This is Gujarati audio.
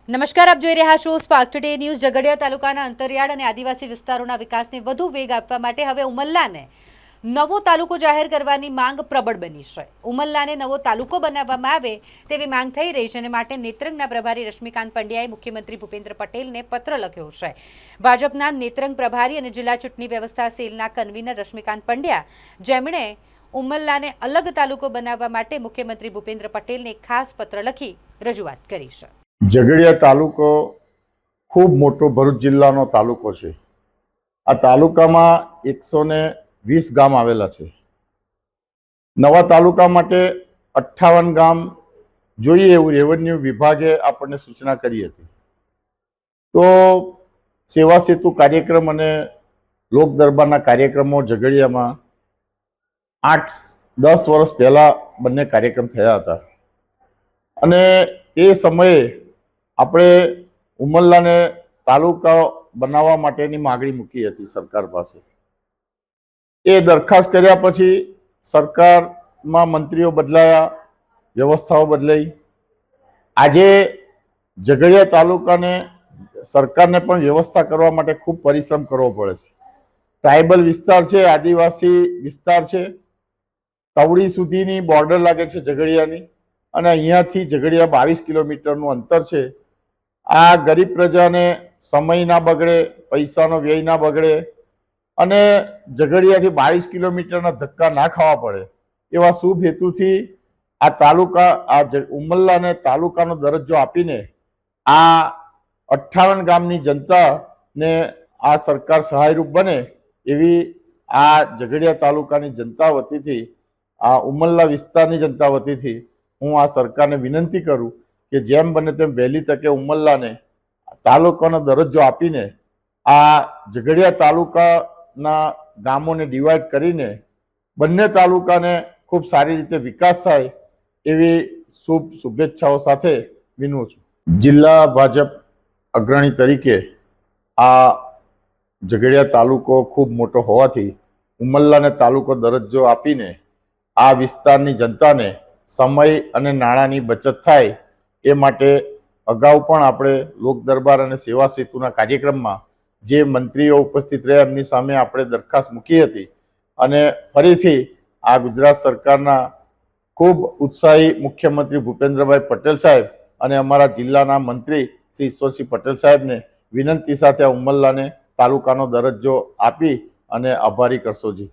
નમસ્કાર, આપ જોઈ રહ્યા છો સ્પાર્ક ટુડે ન્યૂઝ। ઝઘડિયા તાલુકાના અંતરિયાળ અને આદિવાસી વિસ્તારોના વિકાસને વધુ વેગ આપવા માટે હવે ઉમલ્લાને નવો તાલુકો જાહેર કરવાની માંગ પ્રબળ બની છે। ઉમલ્લાને નવો તાલુકો બનાવવામાં આવે તેવી માંગ થઈ રહી છે અને માટે નેત્રંગના પ્રભારી રશ્મિકાંત પંડ્યાએ મુખ્યમંત્રી ભૂપેન્દ્ર પટેલને પત્ર લખ્યો છે। ભાજપના નેત્રંગ પ્રભારી અને જિલ્લા ચૂંટણી વ્યવસ્થા સેલના કન્વીનર રશ્મિકાંત પંડ્યા, જેમણે ઉમલ્લાને અલગ તાલુકો બનાવવા માટે મુખ્યમંત્રી ભૂપેન્દ્ર પટેલને ખાસ પત્ર લખી રજૂઆત કરી છે। ઝઘડિયા તાલુકો ખૂબ મોટો ભરૂચ જિલ્લાનો તાલુકો છે। આ તાલુકામાં 120 ગામ આવેલા છે। નવા તાલુકા માટે 58 ગામ જોઈએ એવું રેવન્યુ વિભાગે આપણને સૂચના કરી હતી। તો સેવા સેતુ કાર્યક્રમ અને લોક દરબારના કાર્યક્રમો ઝઘડિયામાં 8-10 વર્ષ પહેલા બંને કાર્યક્રમ થયા હતા અને એ સમયે આપણે ઉમલ્લાને તાલુકા બનાવવા માટેની માગણી મૂકી હતી સરકાર પાસે। એ દરખાસ્ત કર્યા પછી સરકારમાં મંત્રીઓ બદલાયા, વ્યવસ્થાઓ બદલાઈ। આજે ઝઘડિયા તાલુકાને સરકારને પણ વ્યવસ્થા કરવા માટે ખૂબ પરિશ્રમ કરવો પડે છે। ટ્રાઇબલ વિસ્તાર છે, આદિવાસી વિસ્તાર છે, તવડી સુધીની બોર્ડર લાગે છે ઝઘડિયાની અને અહીંયાથી ઝઘડિયા 22 કિલોમીટરનું અંતર છે। આ ગરીબ પ્રજાને સમય ના બગડે, પૈસાનો વ્યય ના બગડે અને ઝઘડિયાથી 22 કિલોમીટરના ધક્કા ના ખાવા પડે એવા શુભ હેતુથી આ તાલુકા, આ ઉમલ્લાને તાલુકાનો દરજ્જો આપીને આ 58 ગામની જનતાને આ સરકાર સહાયરૂપ બને એવી આ ઝઘડિયા તાલુકાની જનતા વતીથી, આ ઉમલ્લા વિસ્તારની જનતા વતીથી હું આ સરકારને વિનંતી કરું કે જેમ બને તેમ વહેલી તકે ઉમલ્લાને તાલુકાનો દરજ્જો આપીને આ ઝઘડિયા તાલુકાના ગામોને ડિવાઈડ કરીને બંને તાલુકાને ખૂબ સારી રીતે વિકાસ થાય એવી શુભેચ્છાઓ સાથે વિનવું છું। જિલ્લા ભાજપ અગ્રણી તરીકે આ ઝઘડિયા તાલુકો ખૂબ મોટો હોવાથી ઉમલ્લાને તાલુકો દરજ્જો આપીને આ વિસ્તારની જનતાને સમય અને નાણાંની બચત થાય એ માટે અગાઉ પણ આપણે લોક દરબાર અને સેવા સેતુના કાર્યક્રમમાં જે મંત્રીઓ ઉપસ્થિત રહ્યા એમની સામે આપણે દરખાસ્ત મૂકી હતી અને ફરીથી આ ગુજરાત સરકારના ખૂબ ઉત્સાહી મુખ્યમંત્રી ભૂપેન્દ્રભાઈ પટેલ સાહેબ અને અમારા જિલ્લાના મંત્રી શ્રી ઈશ્વરસિંહ પટેલ સાહેબને વિનંતી સાથે આ ઉમલ્લાને તાલુકાનો દરજ્જો આપી અને આભારી કરશો જી।